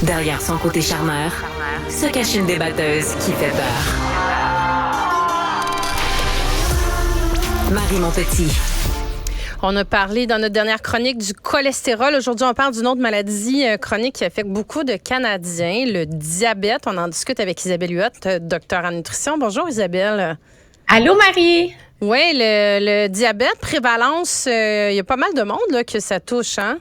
Derrière son côté charmeur, se cache une débatteuse qui fait peur. Marie Montpetit. On a parlé dans notre dernière chronique du cholestérol. Aujourd'hui, on parle d'une autre maladie chronique qui affecte beaucoup de Canadiens, le diabète. On en discute avec Isabelle Huot, docteure en nutrition. Bonjour Isabelle. Allô Marie? Oui, le diabète, prévalence, il y a pas mal de monde là, que ça touche, hein?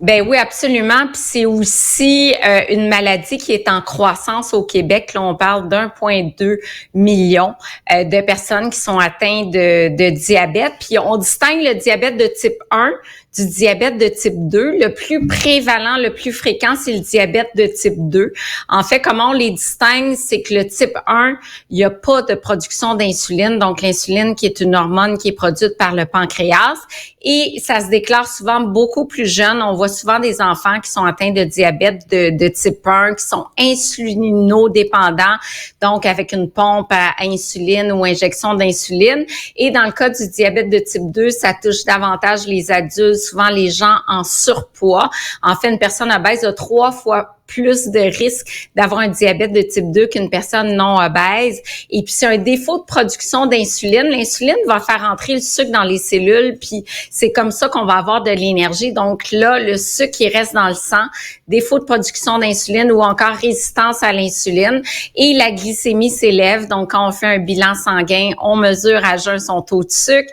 Ben oui, absolument. Puis c'est aussi une maladie qui est en croissance au Québec. Là, on parle d'1,2 million de personnes qui sont atteintes de diabète. Puis on distingue le diabète de type 1 du diabète de type 2. Le plus prévalent, le plus fréquent, c'est le diabète de type 2. En fait, comment on les distingue, c'est que le type 1, il n'y a pas de production d'insuline. Donc, l'insuline qui est une hormone qui est produite par le pancréas. Et ça se déclare souvent beaucoup plus jeune. On voit souvent des enfants qui sont atteints de diabète de type 1, qui sont insulinodépendants, donc avec une pompe à insuline ou injection d'insuline. Et dans le cas du diabète de type 2, ça touche davantage les adultes, souvent les gens en surpoids. En fait, une personne obèse a 3 fois plus de risque d'avoir un diabète de type 2 qu'une personne non obèse. Et puis, c'est un défaut de production d'insuline. L'insuline va faire entrer le sucre dans les cellules, puis c'est comme ça qu'on va avoir de l'énergie. Donc là, le sucre qui reste dans le sang, défaut de production d'insuline ou encore résistance à l'insuline. Et la glycémie s'élève. Donc, quand on fait un bilan sanguin, on mesure à jeun son taux de sucre.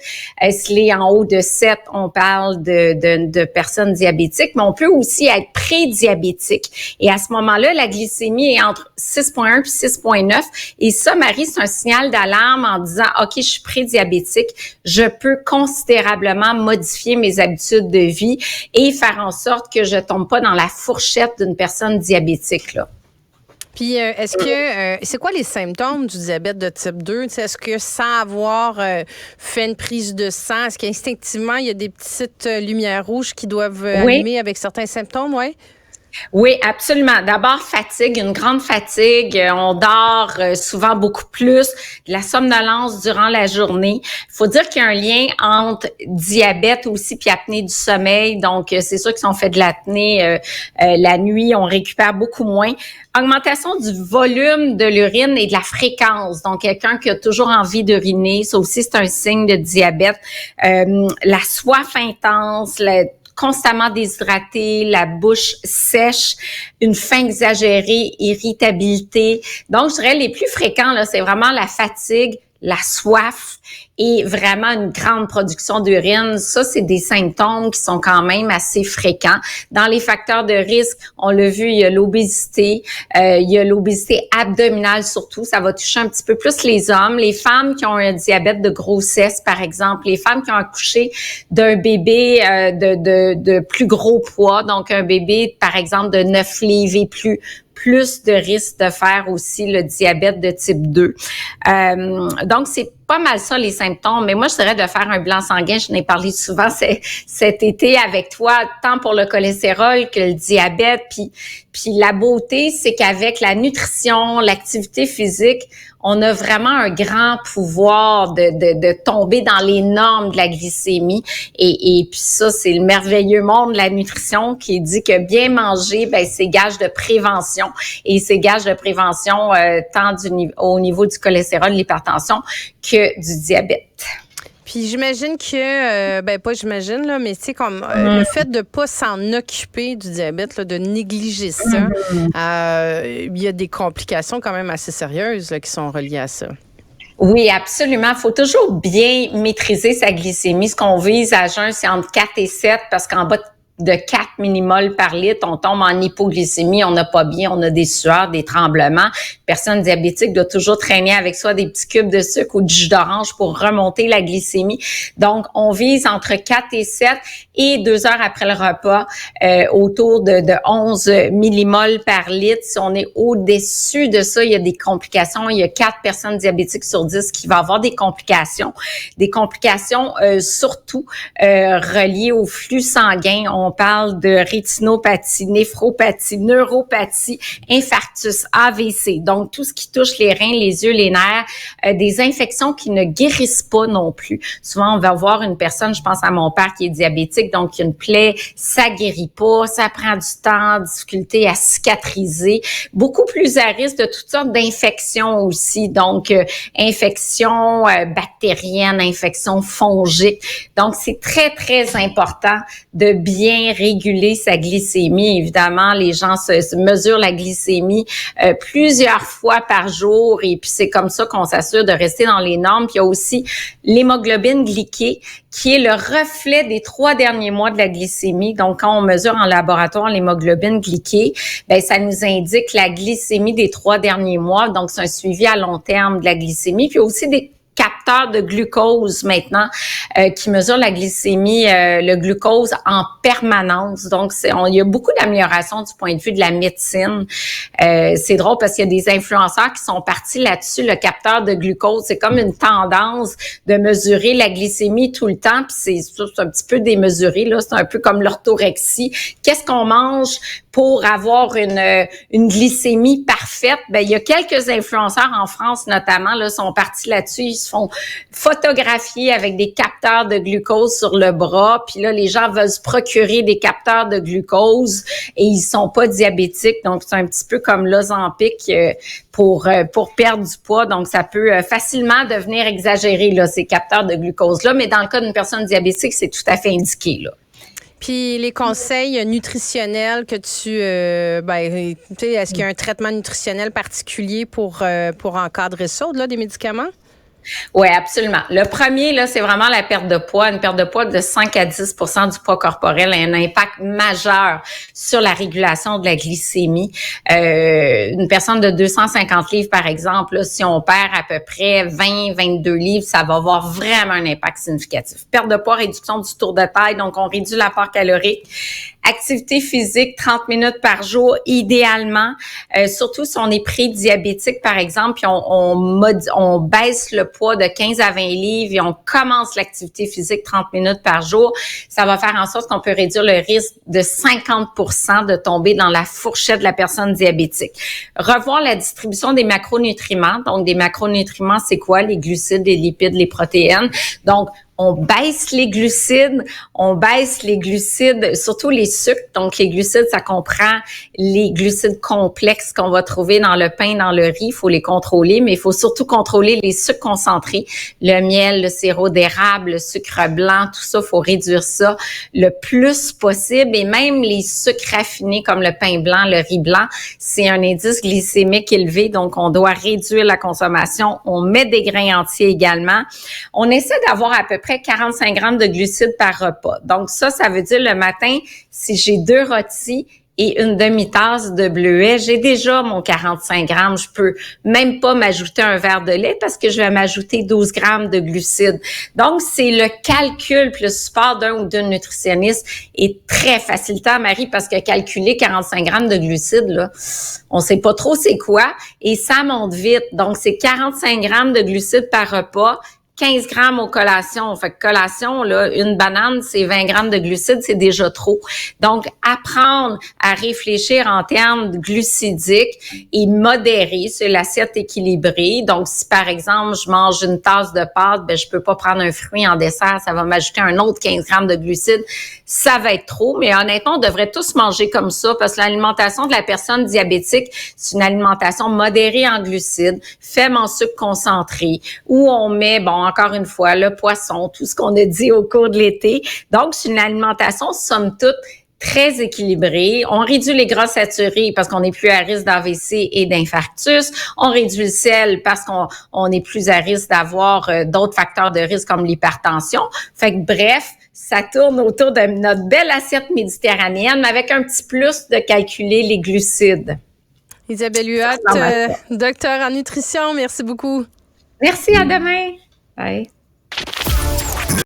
S'il est en haut de 7, on parle de personnes diabétiques, mais on peut aussi être prédiabétique. Et à ce moment-là, la glycémie est entre 6,1 puis 6,9. Et ça, Marie, c'est un signal d'alarme en disant, OK, je suis prédiabétique. Je peux considérablement modifier mes habitudes de vie et faire en sorte que je tombe pas dans la fourchette d'une personne diabétique, là. Puis, est-ce que c'est quoi les symptômes du diabète de type 2? T'sais, est-ce que sans avoir fait une prise de sang, est-ce qu'instinctivement, il y a des petites lumières rouges qui doivent allumer avec certains symptômes, ouais? Oui, absolument. D'abord, fatigue, une grande fatigue. On dort souvent beaucoup plus, de la somnolence durant la journée. Il faut dire qu'il y a un lien entre diabète aussi puis apnée du sommeil. Donc, c'est sûr que si on fait de l'apnée la nuit, on récupère beaucoup moins. Augmentation du volume de l'urine et de la fréquence. Donc, quelqu'un qui a toujours envie d'uriner, ça aussi, c'est un signe de diabète. La soif intense, constamment déshydraté, la bouche sèche, une faim exagérée, irritabilité. Donc, je dirais les plus fréquents, là, c'est vraiment la fatigue, la soif et vraiment une grande production d'urine. Ça, c'est des symptômes qui sont quand même assez fréquents. Dans les facteurs de risque, on l'a vu, il y a l'obésité, il y a l'obésité abdominale surtout. Ça va toucher un petit peu plus les hommes, les femmes qui ont un diabète de grossesse, par exemple, les femmes qui ont accouché d'un bébé de plus gros poids, donc un bébé, par exemple, de 9 livres et plus de risque de faire aussi le diabète de type 2. Donc, c'est pas mal ça, les symptômes. Mais moi, je dirais de faire un bilan sanguin. Je n'ai parlé souvent cet été avec toi, tant pour le cholestérol que le diabète. Puis la beauté, c'est qu'avec la nutrition, l'activité physique, on a vraiment un grand pouvoir de tomber dans les normes de la glycémie. Et puis ça, c'est le merveilleux monde de la nutrition qui dit que bien manger, ben c'est gage de prévention. Et c'est gage de prévention tant au niveau du cholestérol, l'hypertension, que du diabète. Puis j'imagine que, pas j'imagine, là, mais tu sais, comme le fait de pas s'en occuper du diabète, là, de négliger ça, il y a des complications quand même assez sérieuses là, qui sont reliées à ça. Oui, absolument. Il faut toujours bien maîtriser sa glycémie. Ce qu'on vise à jeun, c'est entre 4 et 7 parce qu'en bas de 4 millimoles par litre, on tombe en hypoglycémie, on n'a pas bien, on a des sueurs, des tremblements. Personne diabétique doit toujours traîner avec soi des petits cubes de sucre ou du jus d'orange pour remonter la glycémie. Donc, on vise entre 4 et 7 et 2 heures après le repas, autour de 11 millimoles par litre. Si on est au-dessus de ça, il y a des complications. Il y a 4 personnes diabétiques sur 10 qui vont avoir des complications. Des complications surtout reliées au flux sanguin. on parle de rétinopathie, néphropathie, neuropathie, infarctus, AVC. Donc, tout ce qui touche les reins, les yeux, les nerfs, des infections qui ne guérissent pas non plus. Souvent, on va voir une personne, je pense à mon père qui est diabétique, donc une plaie, ça guérit pas, ça prend du temps, difficulté à cicatriser, beaucoup plus à risque de toutes sortes d'infections aussi, donc infections bactériennes, infections fongiques. Donc, c'est très, très important de bien réguler sa glycémie. Évidemment, les gens se mesurent la glycémie plusieurs fois par jour et puis c'est comme ça qu'on s'assure de rester dans les normes. Puis il y a aussi l'hémoglobine glyquée qui est le reflet des 3 derniers mois de la glycémie. Donc, quand on mesure en laboratoire l'hémoglobine glyquée, ben ça nous indique la glycémie des 3 derniers mois. Donc, c'est un suivi à long terme de la glycémie. Puis, il y a aussi des capteurs de glucose maintenant qui mesurent la glycémie, le glucose en permanence. Donc, il y a beaucoup d'améliorations du point de vue de la médecine. C'est drôle parce qu'il y a des influenceurs qui sont partis là-dessus. Le capteur de glucose, c'est comme une tendance de mesurer la glycémie tout le temps. Puis c'est un petit peu démesuré, là. C'est un peu comme l'orthorexie. Qu'est-ce qu'on mange pour avoir une glycémie parfaite? Ben, il y a quelques influenceurs en France notamment, là, sont partis là-dessus. Ils se font photographier avec des capteurs de glucose sur le bras. Puis là, les gens veulent se procurer des capteurs de glucose et ils sont pas diabétiques. Donc, c'est un petit peu comme l'Ozempic pour perdre du poids. Donc, ça peut facilement devenir exagéré, là, ces capteurs de glucose-là. Mais dans le cas d'une personne diabétique, c'est tout à fait indiqué, là. Puis les conseils nutritionnels que tu sais, est-ce qu'il y a un traitement nutritionnel particulier pour encadrer ça, au-delà des médicaments? Oui, absolument. Le premier, là, c'est vraiment la perte de poids. Une perte de poids de 5 à 10 du poids corporel a un impact majeur sur la régulation de la glycémie. Une personne de 250 livres, par exemple, là, si on perd à peu près 22 livres, ça va avoir vraiment un impact significatif. Perte de poids, réduction du tour de taille, donc on réduit l'apport calorique. Activité physique, 30 minutes par jour, idéalement, surtout si on est pré-diabétique, par exemple, puis on baisse le poids de 15 à 20 livres et on commence l'activité physique 30 minutes par jour, ça va faire en sorte qu'on peut réduire le risque de 50% de tomber dans la fourchette de la personne diabétique. Revoir la distribution des macronutriments. Donc, des macronutriments, c'est quoi? Les glucides, les lipides, les protéines. Donc, on baisse les glucides, surtout les sucres. Donc, les glucides, ça comprend les glucides complexes qu'on va trouver dans le pain, dans le riz. Il faut les contrôler, mais il faut surtout contrôler les sucres concentrés. Le miel, le sirop d'érable, le sucre blanc, tout ça, il faut réduire ça le plus possible. Et même les sucres raffinés comme le pain blanc, le riz blanc, c'est un indice glycémique élevé. Donc, on doit réduire la consommation. On met des grains entiers également. On essaie d'avoir à peu près 45 grammes de glucides par repas. Donc ça veut dire le matin, si j'ai 2 rôtis et une demi-tasse de bleuet, j'ai déjà mon 45 grammes. Je peux même pas m'ajouter un verre de lait parce que je vais m'ajouter 12 grammes de glucides. Donc, c'est le calcul puis le support d'un ou d'une nutritionniste est très facilitant, Marie, parce que calculer 45 grammes de glucides, là, on sait pas trop c'est quoi et ça monte vite. Donc, c'est 45 grammes de glucides par repas. 15 grammes aux collations. Fait que collation, là, une banane, c'est 20 grammes de glucides, c'est déjà trop. Donc, apprendre à réfléchir en termes glucidiques et modérer sur l'assiette équilibrée. Donc, si par exemple, je mange une tasse de pâte, ben je peux pas prendre un fruit en dessert, ça va m'ajouter un autre 15 grammes de glucides. Ça va être trop, mais honnêtement, on devrait tous manger comme ça parce que l'alimentation de la personne diabétique, c'est une alimentation modérée en glucides, faible en sucre concentré, où on met, encore une fois, le poisson, tout ce qu'on a dit au cours de l'été. Donc, c'est une alimentation, somme toute, très équilibrée. On réduit les gras saturés parce qu'on est plus à risque d'AVC et d'infarctus. On réduit le sel parce qu'on est plus à risque d'avoir d'autres facteurs de risque comme l'hypertension. Fait que bref, ça tourne autour de notre belle assiette méditerranéenne, mais avec un petit plus de calculer les glucides. Isabelle Huot, docteur en nutrition, merci beaucoup. Merci, à demain. Bye.